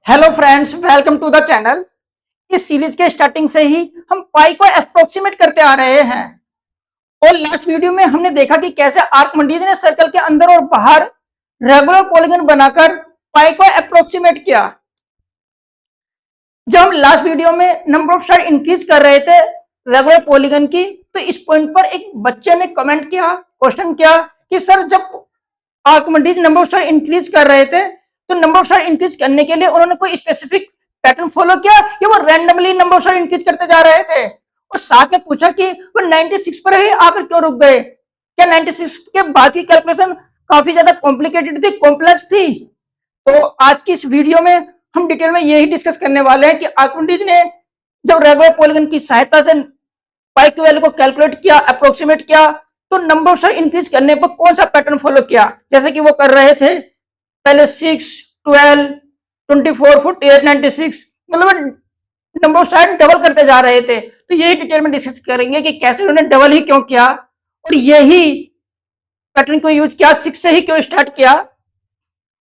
Hello friends, welcome to the channel. इस series के starting से ही हम पाई को अप्रोक्सीमेट करते आ रहे हैं और लास्ट वीडियो में हमने देखा कि कैसे आर्किमिडीज ने सर्कल के अंदर और बाहर रेगुलर पॉलीगन बनाकर पाई को अप्रोक्सीमेट किया। जब हम लास्ट वीडियो में नंबर ऑफ स्टार इंक्रीज कर रहे थे रेगुलर पॉलीगन की, तो इस पॉइंट पर एक बच्चे ने कमेंट किया, क्वेश्चन किया कि सर जब Archimedes number of star increase कर रहे थे तो नंबर ऑफ स्टार इंक्रीज करने के लिए उन्होंने कोई स्पेसिफिक पैटर्न फॉलो किया या वो randomly number of star increase करते जा रहे थे। और साथ में पूछा कि वो 96 पर ही आकर क्यों रुक गए, क्या 96 के बाद की कैलकुलेशन काफी ज्यादा कॉम्प्लिकेटेड थी, कॉम्प्लेक्स थी। तो आज की इस वीडियो में हम डिटेल में यही डिस्कस करने वाले हैं कि आर्किमिडीज ने जब रेगुलर पॉलीगन की सहायता से पाई की वैल्यू को कैलकुलेट किया, अप्रोक्सीमेट किया, तो नंबर ऑफ स्टार इंक्रीज करने पर कौन सा पैटर्न फॉलो किया। जैसे कि वो कर रहे थे पहले 6, 12, 24, 48, 96, मतलब नंबर ऑफ स्टार डबल करते जा रहे थे। तो यही डिटेल में डिस्कस करेंगे कि कैसे उन्होंने डबल ही क्यों किया और यही पैटर्न को यूज किया, 6 से ही क्यों स्टार्ट किया,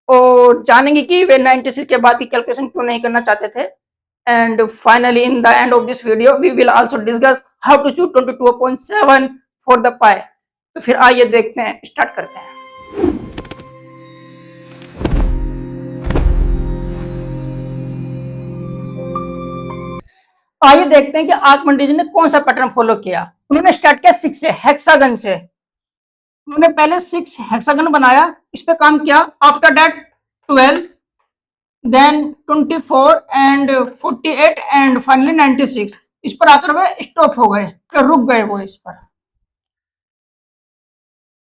और जानेंगे कि वे 96 के बाद की कैलकुलेशन क्यों नहीं करना चाहते थे। And finally, in the end of this video, we will also discuss how to choose 22.7 for the pi. तो फिर आइए देखते हैं, स्टार्ट करते हैं। आइए देखते हैं कि आर्किमिडीज ने कौन सा पैटर्न फॉलो किया। उन्होंने स्टार्ट किया 6 से, हेक्सागन से। उन्होंने पहले 6 हेक्सागन बनाया, इस पे काम किया। After that 12, then 24 and 48 and finally 96। इस पर आकर वे स्टॉप हो गए, तो रुक गए वो इस पर।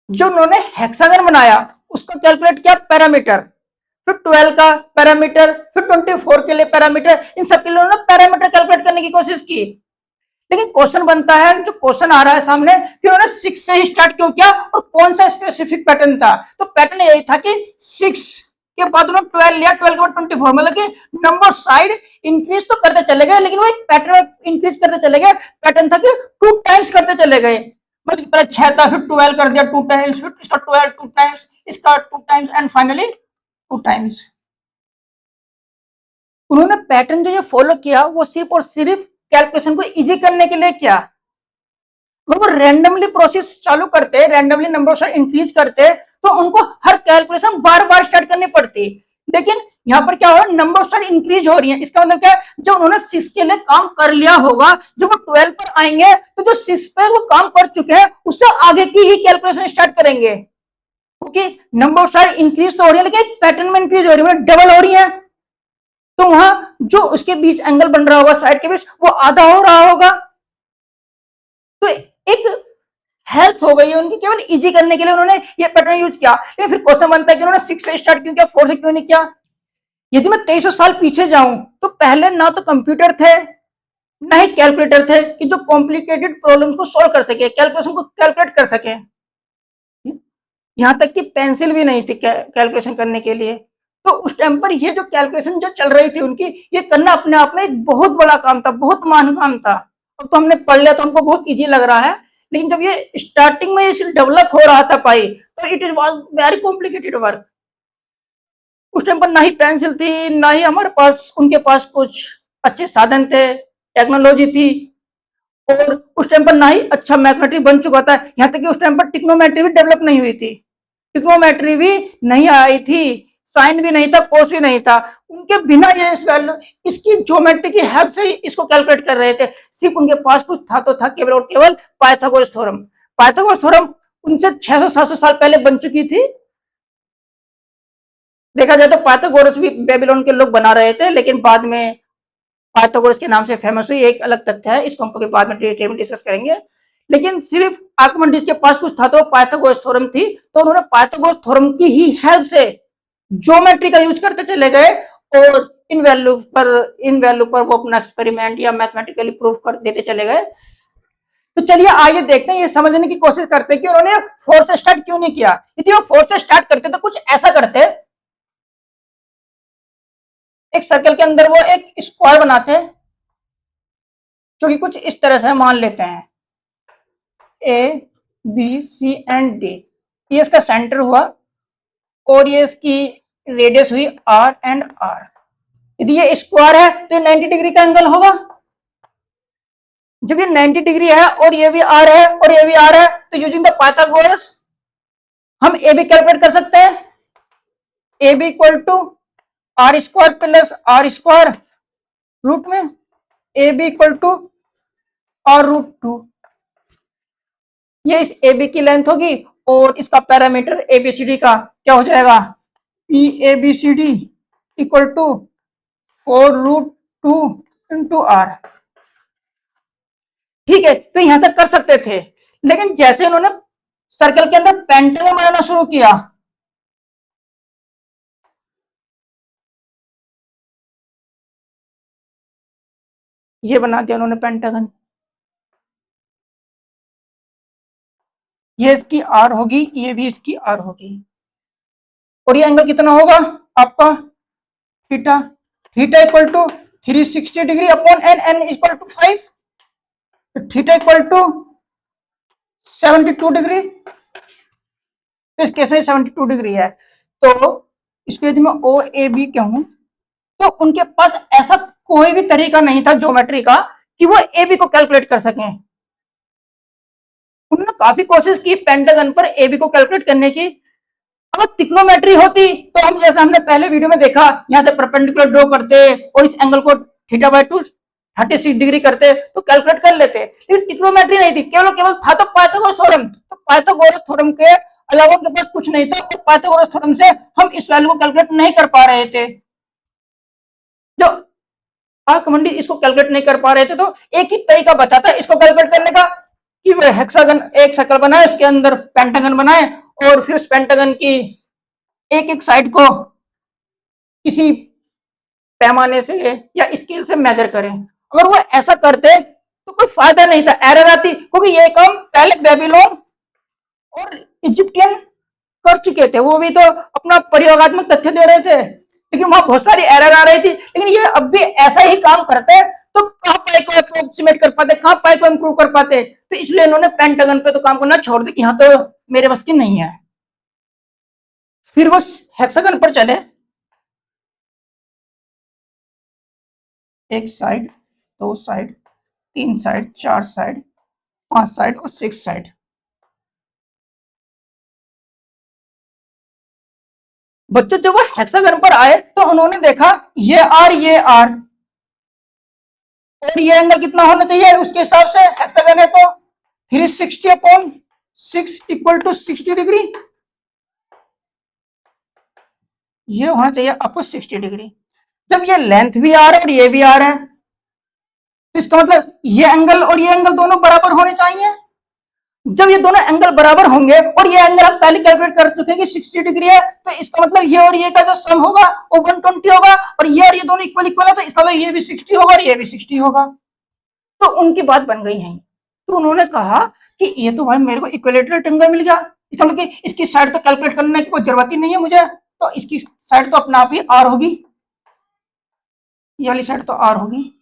जो उन्होंने हेक्सागन बनाया उसका कैलकुलेट किया पैरामीटर, फिर 12 का पैरामीटर, फिर 24 के लिए पैरामीटर, इन सब के लिए उन्होंने पैरामीटर कैलकुलेट करने की कोशिश की। लेकिन क्वेश्चन बनता है, जो क्वेश्चन आ रहा है सामने, कि उन्होंने 6 से ही स्टार्ट क्यों किया और कौन सा स्पेसिफिक पैटर्न था। तो पैटर्न यही था कि 6 के बाद उन्होंने 12 लिया, 12 के बाद 24, मतलब कि नंबर साइड इंक्रीज तो करते चले गए, लेकिन वो एक पैटर्न इंक्रीज करते चले गए। पैटर्न था कि 2 टाइम्स करते चले गए, मतलब पहले 6 था, फिर 12 कर दिया 2 टाइम्स, फिर इसका 12 2 टाइम्स, इसका 2 टाइम्स एंड फाइनली 2 टाइम्स। उन्होंने पैटर्न जो फॉलो किया वो सिर्फ और सिर्फ कैलकुलेशन को इजी करने के लिए किया। वो रैंडमली प्रोसेस चालू करते, रैंडमली नंबर इंक्रीज करते, तो उनको हर कैलकुलेशन बार बार स्टार्ट करनी पड़ती। लेकिन यहाँ पर क्या हो, नंबर ऑफ स्टार इंक्रीज हो रही है। इसका मतलब क्या है, जो उन्होंने 6 के लिए काम कर लिया होगा, जब वो 12 पर आएंगे तो जो 6 पे वो काम कर चुके हैं उससे आगे की ही कैलकुलेशन स्टार्ट करेंगे, क्योंकि नंबर ऑफ स्टार इंक्रीज तो हो रही है लेकिन पैटर्न में इंक्रीज हो रही है, डबल हो रही है। तो वहां जो उसके बीच एंगल बन रहा होगा साइड के बीच, वो आधा हो रहा होगा। तो एक हेल्प हो गई है उनकी, केवल इजी करने के लिए उन्होंने ये पैटर्न यूज किया। लेकिन फिर क्वेश्चन बनता है कि उन्होंने 6 से स्टार्ट क्यों किया, 4 से क्यों नहीं किया। यदि मैं 2300 साल पीछे जाऊं तो पहले ना तो कंप्यूटर थे ना ही कैलकुलेटर थे कि जो कॉम्प्लिकेटेड प्रॉब्लम्स को सोल्व कर सके, कैलकुलेशन को कैलकुलेट कर सके। यहां तक कि पेंसिल भी नहीं थी कैलकुलेशन करने के लिए। तो उस टाइम पर ये जो कैलकुलेशन जो चल रही थी उनकी, ये करना अपने आप में एक बहुत बड़ा काम था, बहुत महान काम था। अब तो हमने पढ़ लिया तो हमको बहुत इजी लग रहा है, लेकिन जब ये स्टार्टिंग में डेवलप हो रहा था पाई, तो it is was very complicated work. उस टाइम पर ना ही पेंसिल थी, ना ही हमारे पास उनके पास कुछ अच्छे साधन थे, टेक्नोलॉजी थी, और उस टाइम पर ना ही अच्छा मैथमेटिक्स बन चुका था। यहाँ तक कि उस टाइम पर टिक्नोमेट्री भी डेवलप नहीं हुई थी, टिक्नोमेट्री भी नहीं आई थी, साइन भी नहीं था, कोस भी नहीं था। उनके बिना ये इस वैल्यू, इसकी ज्योमेट्री की हेल्प से ही इसको कैलकुलेट कर रहे थे। सिर्फ उनके पास कुछ था तो था, केवल और केवल पाइथागोरस थ्योरम। पाइथागोरस थ्योरम उनसे 600-700 साल पहले बन चुकी थी। देखा जाए तो पाइथागोरस भी बेबीलोन के लोग बना रहे थे, लेकिन बाद में पाइथागोरस के नाम से फेमस हुई, एक अलग तथ्य है, इसको हम कभी बाद में डिटेल में डिस्कस करेंगे। लेकिन सिर्फ आर्किमिडीज के पास कुछ था तो पाइथागोरस थ्योरम थी, तो उन्होंने पाइथागोरस थ्योरम की ही हेल्प से ज्योमेट्री का यूज करते चले गए और इन वैल्यू पर वो अपना एक्सपेरिमेंट या मैथमेटिकली प्रूफ कर देते चले गए। तो चलिए आइए देखते हैं, ये समझने की कोशिश करते हैं कि उन्होंने 4 से स्टार्ट क्यों नहीं किया। यदि वो 4 से स्टार्ट करते तो कुछ ऐसा करते, एक सर्कल के अंदर वो एक स्क्वायर बनाते, जो कि कुछ इस तरह से मान लेते हैं A B C and D. ये इसका सेंटर हुआ और ये इसकी रेडियस हुई आर एंड आर। यदि ये स्क्वायर है तो ये 90 डिग्री का एंगल होगा। जब ये 90 डिग्री है और ये भी आर है और ये भी आर है, तो यूजिंग द पाइथागोरस हम ए बी कैलकुलेट कर सकते हैं। A B equal to R square plus are square root में A B equal to R root 2। ये इस ए बी की लेंथ होगी और इसका पैरामीटर एबीसीडी का क्या हो जाएगा, P A B C D equal to 4√2 into R. ठीक है, तो यहां से कर सकते थे, लेकिन जैसे उन्होंने सर्कल के अंदर पेंटागन बनाना शुरू किया, ये बना दिया उन्होंने पेंटागन, ये इसकी आर होगी, ये भी इसकी आर होगी, और ये एंगल कितना होगा आपका theta. Theta equal to 360 degree upon N, N equal to 5, theta equal to 72 degree. तो इस केस में 72 डिग्री है, तो इसको यदि मैं ओ ए बी कहूं तो उनके पास ऐसा कोई भी तरीका नहीं था ज्योमेट्री का कि वो ए बी को कैलकुलेट कर सकें। उन्होंने काफी कोशिश की पेंटागन पर ए बी को कैलकुलेट करने की। अगर ट्रिग्नोमेट्री होती तो हम, जैसा हमने पहले वीडियो में देखा, यहां से परपेंडिकुलर ड्रॉ करते और इस एंगल को थीटा बाय 2 36 डिग्री करते तो कैलकुलेट कर लेते, लेकिन ट्रिग्नोमेट्री नहीं थी, केवल था तो पाइथागोरस थ्योरम। तो पाइथागोरस थ्योरम के अलावा उनके पास कुछ नहीं था, और पाइथागोरस थ्योरम से हम इस वैल्यू को कैलकुलेट नहीं कर पा रहे थे। जो आर्कमिडीज इसको कैलकुलेट नहीं कर पा रहे थे, तो एक ही तरीका बचा था इसको कैलकुलेट करने का कि वे हेक्सागन एक सर्कल बनाए, उसके अंदर पेंटागन बनाए और फिर उस पेंटागन की एक एक साइड को किसी पैमाने से या स्केल से मेजर करें। अगर वो ऐसा करते तो कोई फायदा नहीं था, एरर आती, क्योंकि ये काम पहले बेबीलोन और इजिप्टियन कर चुके थे, वो भी तो अपना प्रयोगात्मक तथ्य दे रहे थे, लेकिन वहां बहुत सारी एरर आ रही थी। लेकिन ये अब भी ऐसा ही काम करते तो कहां पाई को अप्रोक्सीमेट कर पाते, कहां पाई को इंप्रूव कर पाते। तो इसलिए इन्होंने पेंटागन पे तो काम करना छोड़ दिया कि यहां तो मेरे बस की नहीं है। फिर वो हेक्सागन पर चले, एक साइड, दो साइड, तीन साइड, चार साइड, 5 साइड और 6 साइड। बच्चों जब वो हेक्सागन पर आए तो उन्होंने देखा ये आर और ये एंगल कितना होना चाहिए, उसके हिसाब से हेक्सागन है तो 360 अपॉन 6 इक्वल टू 60 डिग्री, ये होना चाहिए आपको 60 डिग्री। जब ये लेंथ भी आ रहा है और ये भी आ रहा है, तो इसका मतलब ये एंगल और ये एंगल दोनों बराबर होने चाहिए। जब ये दोनों एंगल बराबर होंगे और ये एंगल हम पहले कैलकुलेट कर चुके हैं कि 60 डिग्री है, तो इसका मतलब ये और ये का जो सम होगा वो 120 होगा, और ये दोनों इक्वल इक्वल है, तो इसका मतलब ये भी 60 होगा और ये भी 60 होगा। तो उनकी बात बन गई है। तो उन्होंने कहा कि ये तो भाई मेरे को इक्विलेटरल ट्रायंगल मिल गया, इसका मतलब कि इसकी साइड तो कैलकुलेट करने की कोई जरूरत ही नहीं है मुझे, तो इसकी साइड तो अपने आप ही आर होगी, ये वाली साइड तो आर होगी।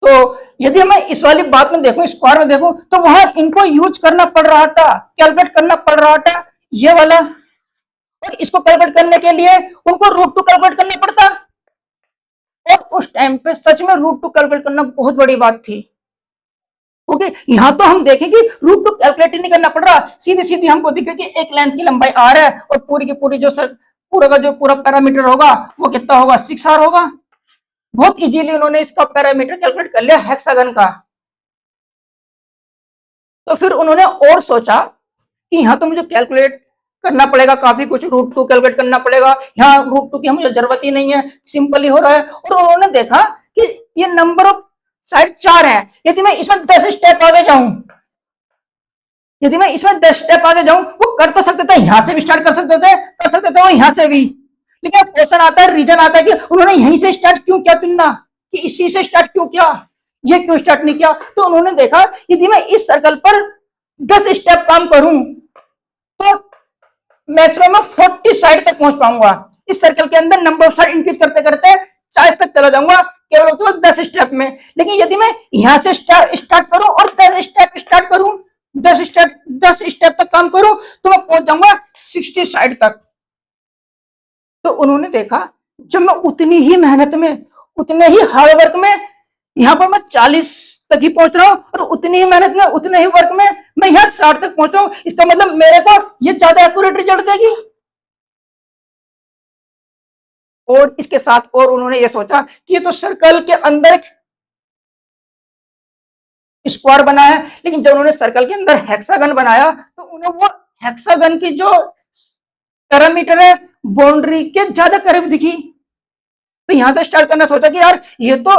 तो यदि मैं इस वाली बात में देखूं, स्क्वायर में देखूं, तो वहां इनको यूज करना पड़ रहा था, कैलकुलेट करना पड़ रहा था ये वाला, और इसको कैलकुलेट करने के लिए उनको √2 कैलकुलेट करना पड़ता, और उस टाइम पे सच में √2 कैलकुलेट करना बहुत बड़ी बात थी। ओके, यहां तो हम देखें कि √2 कैलकुलेट नहीं करना पड़ रहा, सीधी सीधी हमको दिखे कि एक लेंथ की लंबाई आर है और पूरी की पूरी जो पूरा का जो पूरा पैरामीटर होगा वो कितना होगा, 6r होगा। बहुत इजीली उन्होंने इसका पैरामीटर कैलकुलेट कर लिया हेक्सागन का। तो फिर उन्होंने और सोचा कि यहाँ तो मुझे कैलकुलेट करना पड़ेगा काफी कुछ, √2 कैलकुलेट करना पड़ेगा, यहाँ √2 की मुझे जरूरत ही नहीं है, सिंपल ही हो रहा है। और उन्होंने देखा कि ये नंबर ऑफ साइड 4 है, यदि मैं इसमें 10 स्टेप आगे जाऊं, यदि मैं इसमें 10 स्टेप आगे जाऊं, वो कर तो सकते थे, यहां से भी स्टार्ट कर सकते थे वो यहां से भी, लेकिन क्वेश्चन आता है, रीजन आता है कि उन्होंने यहीं से स्टार्ट क्यों किया चुनना, कि इसी से स्टार्ट क्यों किया, ये क्यों स्टार्ट नहीं किया। तो उन्होंने देखा यदि मैं इस सर्कल पर 10 स्टेप काम करूं तो मैक्सिमम मैं 40 साइड तक पहुंच पाऊंगा। इस सर्कल के अंदर नंबर ऑफ साइड इंक्रीज करते करते 40 तक चला जाऊंगा केवल 10 स्टेप में। लेकिन यदि मैं यहां से स्टार्ट करूं और 10 स्टेप स्टार्ट करूं 10 स्टेप तक काम करूं तो मैं पहुंच जाऊंगा 60 साइड तक। तो उन्होंने देखा जब मैं उतनी ही मेहनत में, उतने ही हार्ड वर्क में, यहाँ पर मैं 40 तक ही पहुंच रहा हूं और उतनी ही मेहनत में, उतने ही वर्क में मैं यहाँ 60 तक पहुंच रहा हूं, इसका मतलब मेरे को ये ज्यादा एक्यूरेट रिजल्ट देगी। और इसके साथ और उन्होंने ये सोचा कि ये तो सर्कल के अंदर एक स्क्वायर बना है, लेकिन जब उन्होंने सर्कल के अंदर हेक्सागन बनाया तो उन्हें वो हेक्सागन की जो पैरामीटर है बाउंड्री के ज्यादा करीब दिखी। तो यहां से स्टार्ट करना सोचा कि यार ये तो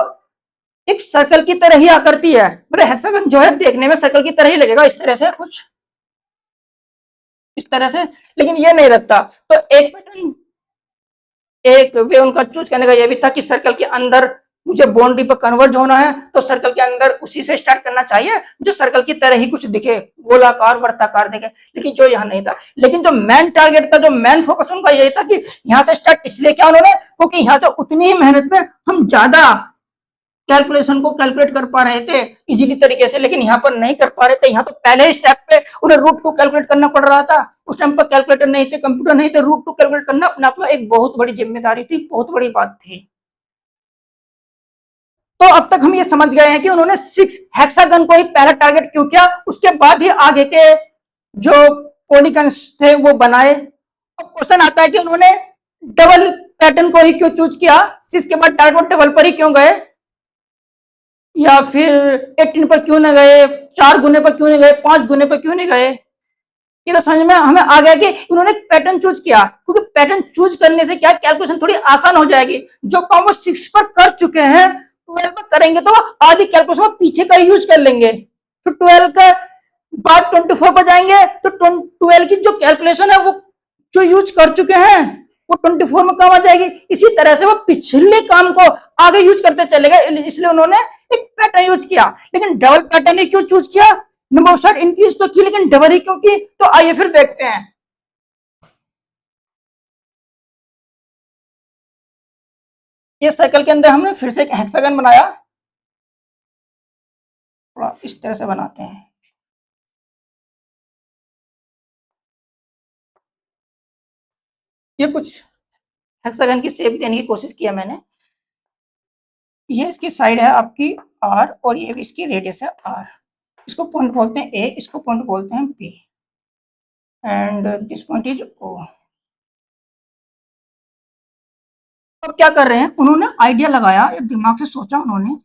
एक सर्कल की तरह ही आकृति है, मतलब हेक्सागन जो है देखने में सर्कल की तरह ही लगेगा, इस तरह से कुछ इस तरह से, लेकिन ये नहीं लगता। तो एक पैटर्न, एक वे उनका चूज करने का ये भी था कि सर्कल के अंदर मुझे बाउंड्री पर कन्वर्ज होना है तो सर्कल के अंदर उसी से स्टार्ट करना चाहिए जो सर्कल की तरह ही कुछ दिखे, गोलाकार वर्ताकार दिखे, लेकिन जो यहाँ नहीं था। लेकिन जो मेन टारगेट था, जो मेन फोकस उनका यही था कि यहाँ से स्टार्ट इसलिए क्या उन्होंने, क्योंकि यहाँ से उतनी ही मेहनत में हम ज्यादा कैलकुलेशन को कैलकुलेट कर पा रहे थे इजीली तरीके से, लेकिन यहाँ पर नहीं कर पा रहे थे। यहाँ तो पहले ही स्टेप पे उन्हें रूट टू कैलकुलेट करना पड़ रहा था। उस टाइम पर कैलकुलेटर नहीं थे, कंप्यूटर नहीं थे, रूट टू कैलकुलेट करना अपने आप में एक बहुत बड़ी जिम्मेदारी थी, बहुत बड़ी बात थी। तो अब तक हम ये समझ गए हैं कि उन्होंने 6 हेक्सागन को ही पहला टारगेट क्यों किया, उसके बाद ही आगे के जो पॉलीगन्स थे वो बनाए। अब क्वेश्चन आता है कि उन्होंने डबल पैटर्न को ही क्यों चूज किया, 6 के बाद टारगेट डबल पर ही क्यों गए, या फिर 18 पर क्यों नहीं गए, 4 गुने पर क्यों नहीं गए, 5 गुने पर क्यों नहीं गए। ये तो समझ में हमें आ गया कि उन्होंने पैटर्न चूज किया, क्योंकि पैटर्न चूज करने से क्या कैलकुलेशन थोड़ी आसान हो जाएगी। जो काम वो 6 पर कर चुके हैं 12 पर करेंगे तो आधी कैलकुलेशन पीछे का यूज कर लेंगे, फिर 12 का बाद 24 पर जाएंगे तो 12 की जो कैलकुलेशन है वो जो यूज कर चुके हैं वो 24 में काम आ जाएगी। इसी तरह से वो पिछले काम को आगे यूज करते चले गए, इसलिए उन्होंने एक पैटर्न यूज किया। लेकिन डबल पैटर्न ही क्यों चूज किया, नंबर ऑफ शॉट इंक्रीज तो की लेकिन डबल ही क्यों की, तो आइए फिर देखते हैं। इस सर्कल के अंदर हमने फिर से एक हेक्सागन बनाया, थोड़ा इस तरह से बनाते हैं। ये कुछ हेक्सागन की शेप देने की कोशिश किया मैंने। ये इसकी साइड है आपकी आर और ये भी इसकी रेडियस है आर। इसको पॉइंट बोलते हैं ए, इसको पॉइंट बोलते हैं B, and this point is O. अब क्या कर रहे हैं, उन्होंने आइडिया लगाया, एक दिमाग से सोचा उन्होंने,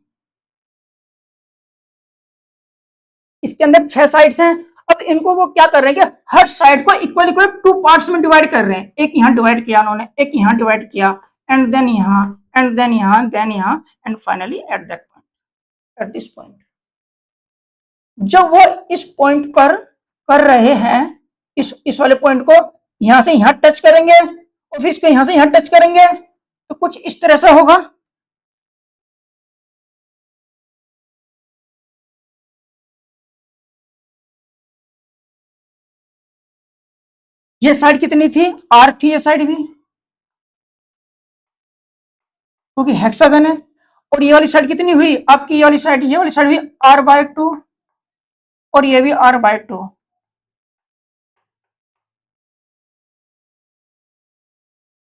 इसके अंदर 6 साइड्स हैं। अब इनको वो क्या कर रहे हैं कि हर साइड को इक्वल इक्वल 2 पार्ट्स में डिवाइड कर रहे हैं। एक यहाँ डिवाइड किया उन्होंने, एक यहाँ डिवाइड किया, एंड देन यहाँ, एंड देन यहाँ, देन यहाँ, and finally at that point, at this point. जब वो इस पॉइंट पर कर रहे हैं, इस वाले पॉइंट को यहां से यहां टच करेंगे और फिर इसको यहां से यहां टच करेंगे तो कुछ इस तरह से होगा। ये साइड कितनी थी, आर थी ये साइड भी, क्योंकि हेक्सागन है। और ये वाली साइड कितनी हुई आपकी, ये वाली साइड, ये वाली साइड हुई r/2 और ये भी r/2।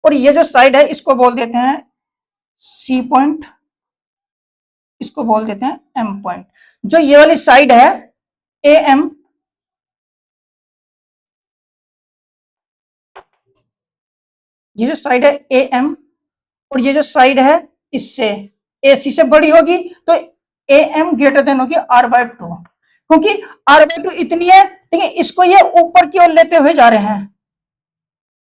और ये जो साइड है इसको बोल देते हैं सी पॉइंट, इसको बोल देते हैं एम पॉइंट। जो ये वाली साइड है ए एम, ये जो साइड है ए एम, और ये जो साइड है इससे ए सी से बड़ी होगी तो ए एम ग्रेटर देन होगी r/2, क्योंकि r/2 इतनी है, लेकिन इसको ये ऊपर की ओर लेते हुए जा रहे हैं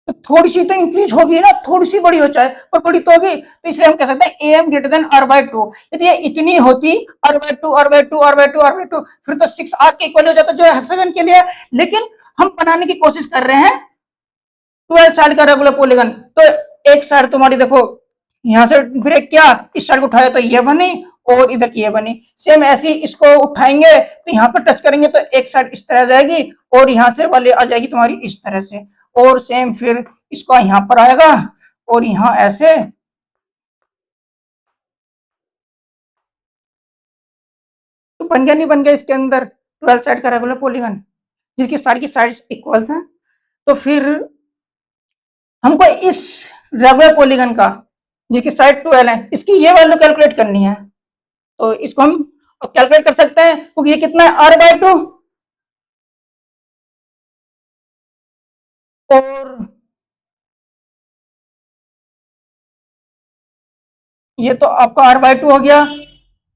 तो थोड़ी सी तो इंक्रीज होगी ना, थोड़ी सी बड़ी हो चाहे पर बड़ी तो होगी, तो इसलिए हम कह सकते हैं A M greater than r/2। यदि ये इतनी होती r/2 r/2 r/2 r/2 फिर तो 6r के इक्वल हो जाता जो हेक्सागन के लिए। लेकिन हम बनाने की कोशिश कर रहे हैं 12 साइड का रेगुलर पॉलीगन, तो एक साइड तुम्हारी देखो यहां से ब्रेक किया, इस साइड को उठाया तो ये बनी और इधर की ये बनी। सेम ऐसी इसको उठाएंगे तो यहाँ पर टच करेंगे तो एक साइड इस तरह जाएगी और यहाँ से वाली आ जाएगी तुम्हारी इस तरह से, और सेम फिर इसको यहाँ पर आएगा और यहाँ ऐसे। तो बन गया नहीं बन गया इसके अंदर 12 साइड का रेगुलर पॉलीगन जिसकी सारी की साइड्स इक्वल्स हैं। तो फिर हमको इस रेगुलर पॉलीगन का जिसकी साइड 12 है इसकी ये वैल्यू कैलकुलेट करनी है। तो इसको हम कैलकुलेट कर सकते हैं क्योंकि ये कितना है r/2 और ये तो आपका r/2 हो गया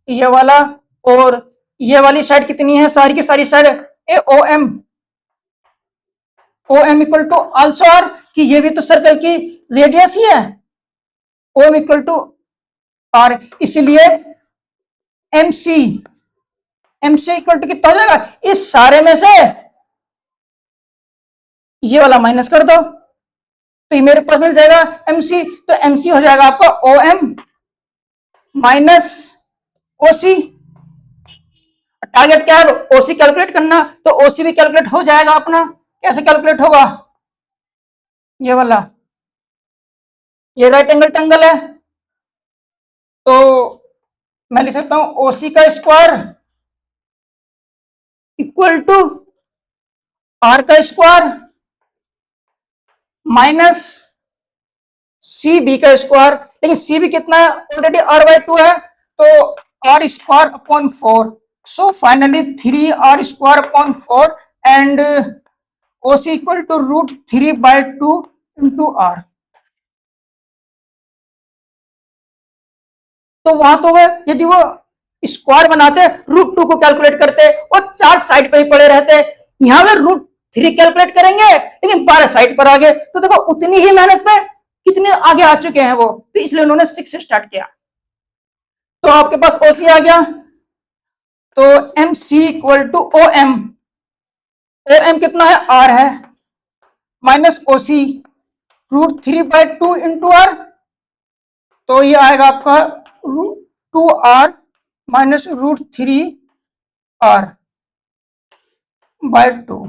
ये वाला। और ये वाली साइड कितनी है सारी की सारी side A O M equal to also R कि ये भी तो सर्कल की रेडियस ही है O M equal to R इसलिए एम सी इक्वल टू कितना हो जाएगा इस सारे में से ये वाला माइनस कर दो तो ये मेरे पास मिल जाएगा एमसी। तो एमसी हो जाएगा आपका ओ एम माइनस ओसी। टारगेट क्या है ओसी कैलकुलेट करना तो ओसी भी कैलकुलेट हो जाएगा अपना। कैसे कैलकुलेट होगा ये वाला ये राइट एंगल ट्रायंगल है तो मैं लिख सकता हूं ओसी का स्क्वायर इक्वल टू आर का स्क्वायर माइनस सी बी का स्क्वायर। लेकिन सी बी कितना है ऑलरेडी r/2 है तो R square upon 4 so finally 3r square upon 4 and OC equal to √3/2 into R. तो वहां तो वह यदि वो स्क्वायर बनाते √2 को कैलकुलेट करते और 4 साइड पे ही पड़े रहते यहां पे √3 कैलकुलेट करेंगे लेकिन 12 साइड पर आ गए तो देखो उतनी ही मेहनत पे कितने आगे आ चुके हैं वो। तो इसलिए उन्होंने 6 से स्टार्ट किया। तो आपके पास ओसी आ गया तो M C equal to O M कितना है आर है माइनस ओसी √3/2 इंटू आर। तो ये आएगा आपका √2r माइनस √3r/2।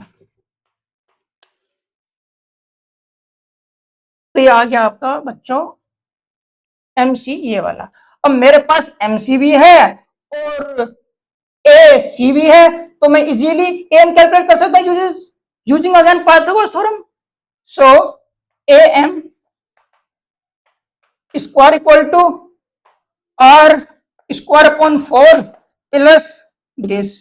तो ये आ गया आपका बच्चों एमसी ये वाला। अब मेरे पास एमसी भी है और ए सी भी है तो मैं इजीली एम कैलकुलेट कर सकता हूँ using again Pythagoras theorem. So A M square equal to R square upon 4 plus this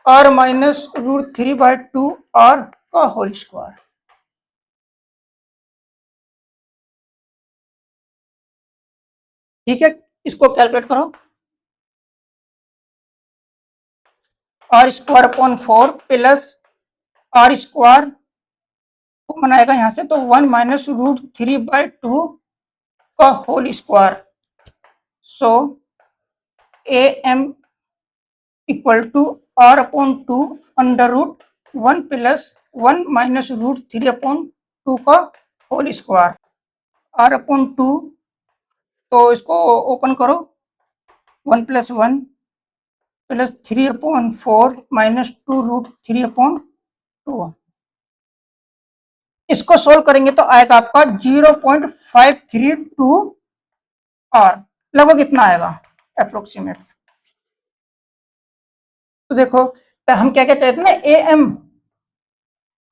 R minus √3/2 R का होल स्क्वायर। ठीक है इसको कैलकुलेट करो आर स्क्वायर अपॉन 4 प्लस आर स्क्वायर को बनाएगा यहां से तो 1 माइनस √3/2 का whole square. So A M equal to R upon 2 under root 1 plus 1 minus √3/2 का होल स्क्वायर आर अपॉन 2। तो इसको ओपन करो 1 प्लस 1 प्लस 3/4 माइनस 2√3/2। इसको सोल्व करेंगे तो आएगा आपका 0.532 आर लगभग इतना आएगा अप्रोक्सीमेट। तो देखो तो हम क्या क्या चाहते हैं ए एम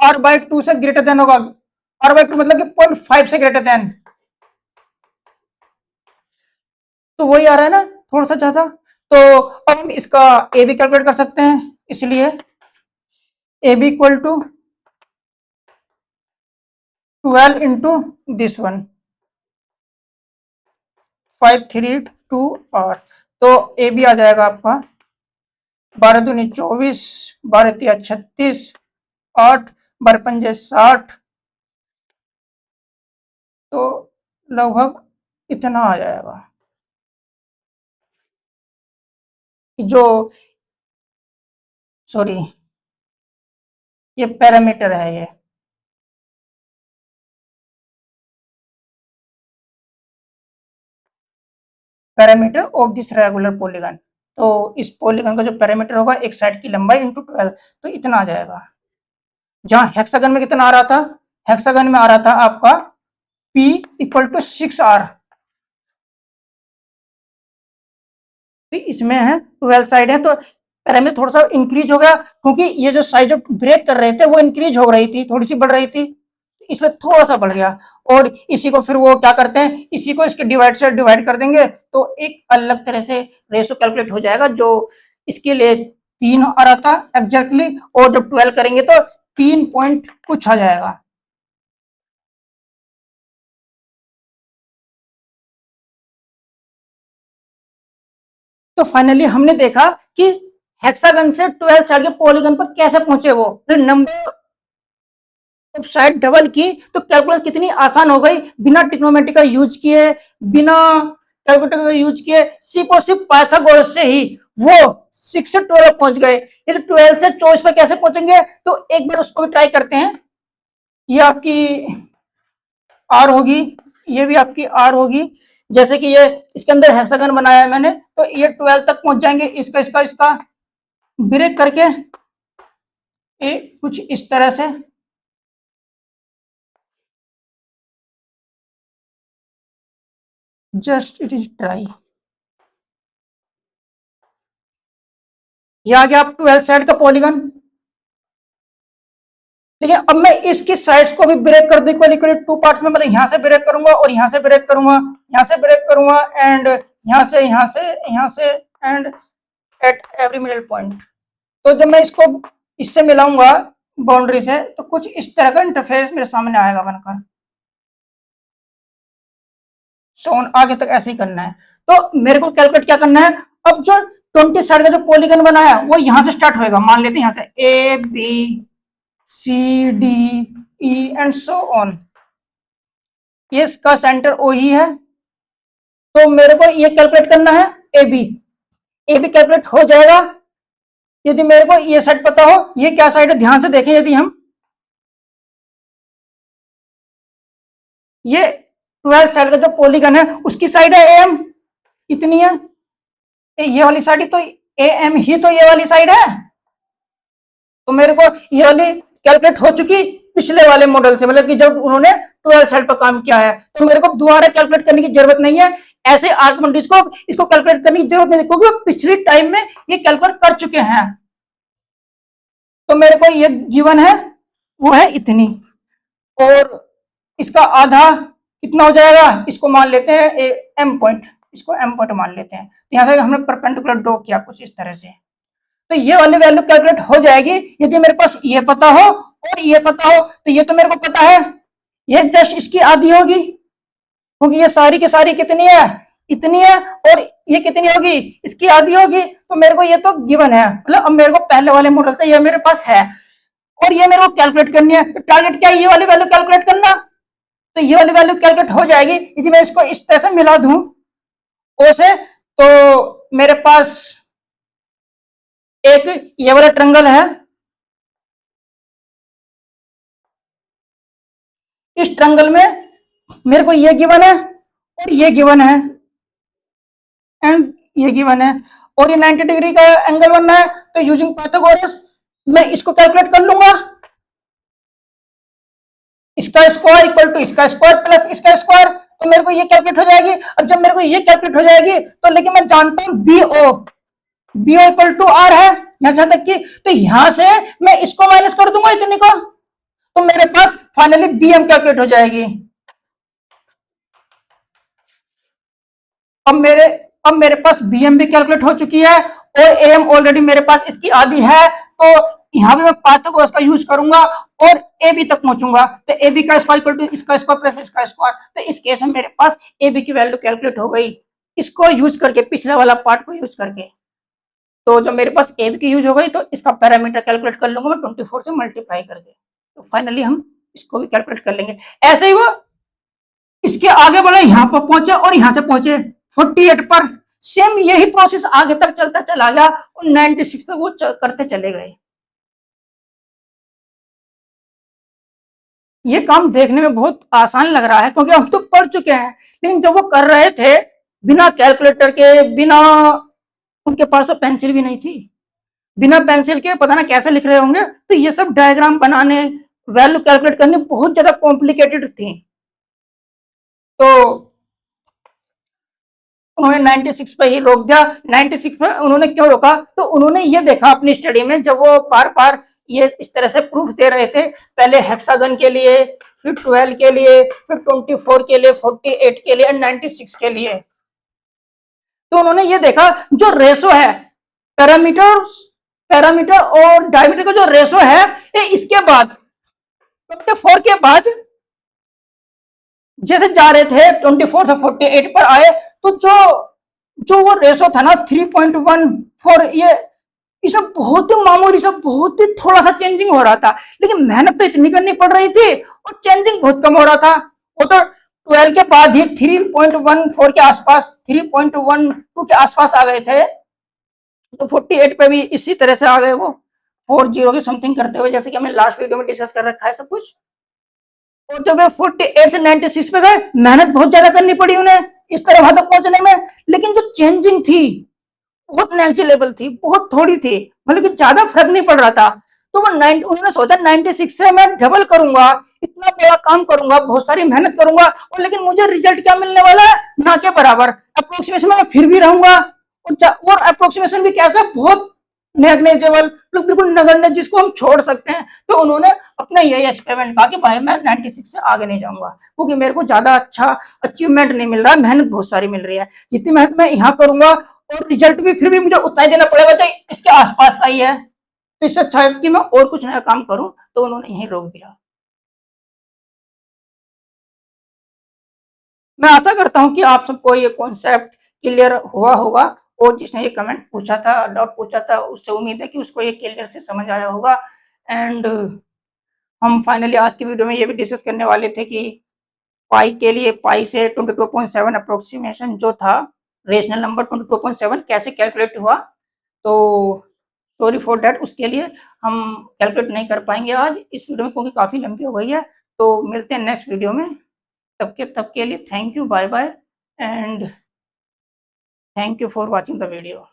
r/2 से ग्रेटर देन होगा r/2 मतलब कि 0.5 से ग्रेटर देन तो वही आ रहा है ना थोड़ा सा ज्यादा। तो अब हम इसका ए बी कैलकुलेट कर सकते हैं इसलिए A B equal to 12 into this one 532 R. तो ए बी आ जाएगा आपका 12 दूनी 24 12 तिया 36 8 12 पंजे 60 तो लगभग इतना आ जाएगा। जो सॉरी ये पैरामीटर है ये parameter of this regular polygon. तो इस पॉलीगन का जो पैरामीटर होगा एक साइड की लंबाई इंटू 12 तो इतना आ जाएगा। जहां हेक्सागन में कितना आ रहा था हेक्सागन में आ रहा था आपका P इक्वल टू 6R। इसमें है 12 साइड है तो पैरामीटर थोड़ा सा इंक्रीज हो गया, क्योंकि ये जो साइज जो ब्रेक कर रहे थे वो इंक्रीज हो रही थी, थोड़ी सी बढ़ रही थी, इसलिए थोड़ा सा बढ़ गया। और इसी को फिर वो क्या करते हैं, इसी को इसके डिवाइड से डिवाइड कर देंगे तो एक अलग तरह से रेशो कैलकुलेट हो जाएगा, जो इसके लिए 3 आ रहा था एग्जैक्टली, और जब 12 करेंगे तो 3 पॉइंट कुछ आ जाएगा। तो फाइनली हमने देखा कि हेक्सागन से 12 साइड के पॉलीगन पर कैसे पहुंचे वो, नंबर साइड डबल की तो कैलकुलस कितनी आसान हो गई, बिना ट्रिग्नोमेट्री का यूज किए, बिना कैलकुलेटर का यूज किए, सिर्फ और सिर्फ पाइथागोरस से ही वो 6 से 12 पहुंच गए। ये तो 12 से 24 पर कैसे पहुंचेंगे, तो एक बार उसको भी ट्राई करते हैं। ये आपकी आर होगी, ये भी आपकी आर होगी। जैसे कि ये इसके अंदर हेक्सागन बनाया है मैंने, तो ये 12 तक पहुंच जाएंगे, इसका इसका इसका ब्रेक करके ये कुछ इस तरह से। Just it is try. ये आ गया आप 12 साइड का पॉलीगन। लेकिन अब मैं इसकी साइड्स को भी ब्रेक कर दूं इक्वल इक्वल 2 पार्ट्स में, मतलब यहां से ब्रेक करूंगा और यहां से ब्रेक करूंगा, यहां से ब्रेक करूंगा, एंड यहां से यहां से यहां से, and at every middle point. तो जब मैं इसको इससे मिलाऊंगा बाउंड्री से, तो कुछ इस तरह का इंटरफेस मेरे सामने आएगा बनकर। सो आगे तक ऐसे ही करना है। तो मेरे को कैलकुलेट क्या करना है, अब जो 20 साइड का जो पॉलीगन बनाया वो यहां से स्टार्ट होएगा, मान लेते हैं यहां से A B C D E and so on. इसका सेंटर ओ ही है, तो मेरे को ये कैलकुलेट करना है A B. A B calculate हो जाएगा यदि मेरे को ये साइड पता हो। ये क्या साइड है, ध्यान से देखें, यदि हम ये 12 साइड का जो पॉलीगन है उसकी साइड है एम, इतनी है, ये वाली साइड तो ए एम ही तो ये वाली साइड है। तो मेरे को ये वाली कैलकुलेट हो चुकी पिछले वाले मॉडल से, मतलब कि जब उन्होंने 12 साइड पर काम किया है, तो मेरे को दोबारा कैलकुलेट करने की जरूरत नहीं है। ऐसे आर्गुमेंट्स को इसको कैलकुलेट करने की जरूरत नहीं, क्योंकि पिछली टाइम में ये कैलकुलेट कर चुके हैं। तो मेरे को ये गिवन है वो है इतनी, और इसका आधा कितना हो जाएगा, इसको मान लेते हैं एम पॉइंट, इसको एम पॉइंट मान लेते हैं। तो यहां से हमने परपेंडिकुलर ड्रॉ किया कुछ इस तरह से, तो ये वाली वैल्यू कैलकुलेट हो जाएगी यदि मेरे पास ये पता हो और ये पता हो। तो ये तो मेरे को पता है, ये जस्ट इसकी आधी होगी, क्योंकि ये सारी की सारी कितनी है, इतनी है, और ये कितनी होगी, इसकी आधी होगी। तो मेरे को ये तो गिवन है, मतलब अब मेरे को पहले वाले मॉडल से ये मेरे पास है, और ये मेरे को कैलकुलेट करनी है। तो टारगेट क्या है, ये वाली वैल्यू कैलकुलेट करना। तो ये वाली वैल्यू कैलकुलेट हो जाएगी यदि मैं इसको इस तरह से मिला दूं ओ से। तो मेरे पास एक ये वाला ट्रंगल है, इस ट्रंगल में मेरे को ये गिवन है और ये गिवन है, एंड ये गिवन है, और ये 90 डिग्री का एंगल बनना है। तो यूजिंग पाइथागोरस मैं इसको कैलकुलेट कर लूंगा, इसका स्क्वायर इक्वल टू इसका स्क्वायर प्लस इसका स्क्वायर। तो मेरे को ये कैलकुलेट हो जाएगी। और जब मेरे को ये कैलकुलेट हो जाएगी, तो लेकिन मैं जानता हूं B O equal to R है यहां से तक की, तो यहां से मैं इसको माइनस कर दूंगा इतने को, तो मेरे पास फाइनली बी एम कैलकुलेट हो जाएगी। अब मेरे अब मेरे पास बीएम भी कैलकुलेट हो चुकी है, और एम ऑलरेडी मेरे पास इसकी आधी है। तो यहां भी मैं पाइथागोरस का यूज करूंगा और ए बी तक पहुंचूंगा। तो ए बी का स्क्वायर इक्वल टू इसका स्क्वायर प्लस इसका स्क्वायर। तो इस केस में मेरे पास ए बी की वैल्यू कैलकुलेट हो गई, इसको यूज करके, पिछले वाला पार्ट को यूज करके। तो जब मेरे पास ए बी की यूज हो गई, तो इसका पैरामीटर कैलकुलेट कर लूंगा मैं 24 से मल्टीप्लाई करके। तो फाइनली हम इसको भी कैलकुलेट कर लेंगे। ऐसे ही वो इसके आगे बढ़े, यहां पर पहुंचे और यहां से पहुंचे 48 पर। सेम यही प्रोसेस आगे तक चलता चला गया और 96 तक वो करते चले गए। ये काम देखने में बहुत आसान लग रहा है, क्योंकि हम तो पढ़ चुके हैं, लेकिन जब वो कर रहे थे बिना कैलकुलेटर के, बिना, उनके पास तो पेंसिल भी नहीं थी, बिना पेंसिल के पता ना कैसे लिख रहे होंगे। तो ये सब डायग्राम बनाने, वैल्यू कैलकुलेट करने बहुत ज्यादा कॉम्प्लिकेटेड थी। तो उन्होंने 96 पे ही रोक दिया। 96 पे उन्होंने क्यों रोका? तो उन्होंने ये देखा अपनी स्टडी में, जब वो बार बार ये इस तरह से प्रूफ दे रहे थे, पहले हेक्सागन के लिए, फिर 12 के लिए, फिर 24 के लिए, 48 के लिए, 96 के लिए, तो उन्होंने ये देखा जो रेशो है पैरामीटर पैरामीटर और डायमीटर का जो रेशो है, ये इसके बाद 24 के बाद जैसे जा रहे थे 24 से 48 पर आए, तो जो जो वो रेशो था ना 3.14, ये इसमें बहुत ही मामूली सा, बहुत ही थोड़ा सा चेंजिंग हो रहा था, लेकिन मेहनत तो इतनी करनी पड़ रही थी और चेंजिंग बहुत कम हो रहा था। वो तो 12 के बाद ही 3.14 के आसपास, 3.12 के आसपास आ गए थे, तो 48 पे भी इसी तरह से आ गए वो 40 की समथिंग करते हुए, जैसे कि हमने लास्ट वीडियो में डिस्कस कर रखा है सब कुछ। और जब वे 48 से 96 पे गए, मेहनत बहुत ज्यादा करनी पड़ी उन्हें इस तरह वहां तक पहुंचने में, लेकिन जो चेंजिंग थी बहुत नेग्लिजिबल थी, बहुत थोड़ी थी, मतलब कि ज्यादा फर्क नहीं पड़ रहा था। तो वो उन्होंने सोचा 96 से मैं डबल करूंगा, इतना बड़ा काम करूंगा, बहुत सारी मेहनत करूंगा, और लेकिन मुझे रिजल्ट क्या मिलने वाला है? ना के बराबर। अप्रोक्सीमेशन में मैं फिर भी रहूंगा, और अप्रोक्सीमेशन भी कैसा? बहुत नेग्लिजिबल, बिल्कुल नगण्य, जिसको हम छोड़ सकते हैं। तो उन्होंने अपना यही एक्सपेरिमेंट कहा कि भाई मैं 96 से आगे नहीं जाऊंगा, क्योंकि मेरे को ज्यादा अच्छा अचीवमेंट नहीं मिल रहा है, मेहनत बहुत सारी मिल रही है, जितनी मेहनत मैं यहाँ करूंगा और रिजल्ट भी फिर भी मुझे उतना ही देना पड़ेगा, चाहे इसके आसपास का ही है, तो इससे अच्छा है कि मैं और कुछ नया काम करूं। तो उन्होंने यही रोक दिया। मैं आशा करता हूं कि आप सबको ये कॉन्सेप्ट क्लियर हुआ होगा, और जिसने ये कमेंट पूछा था, डाउट पूछा था, उससे उम्मीद है कि उसको ये क्लियर से समझ आया होगा। एंड हम फाइनली आज की वीडियो में ये भी डिस्कस करने वाले थे कि पाई के लिए, पाई से 22.7 अप्रोक्सीमेशन जो था, रेशनल नंबर 22.7 कैसे कैलकुलेट हुआ, तो सॉरी फॉर डैट, उसके लिए हम कैलकुलेट नहीं कर पाएंगे आज इस वीडियो में, क्योंकि काफ़ी लंबी हो गई है। तो मिलते हैं नेक्स्ट वीडियो में, तब के लिए thank you, bye bye, and thank you for watching the video.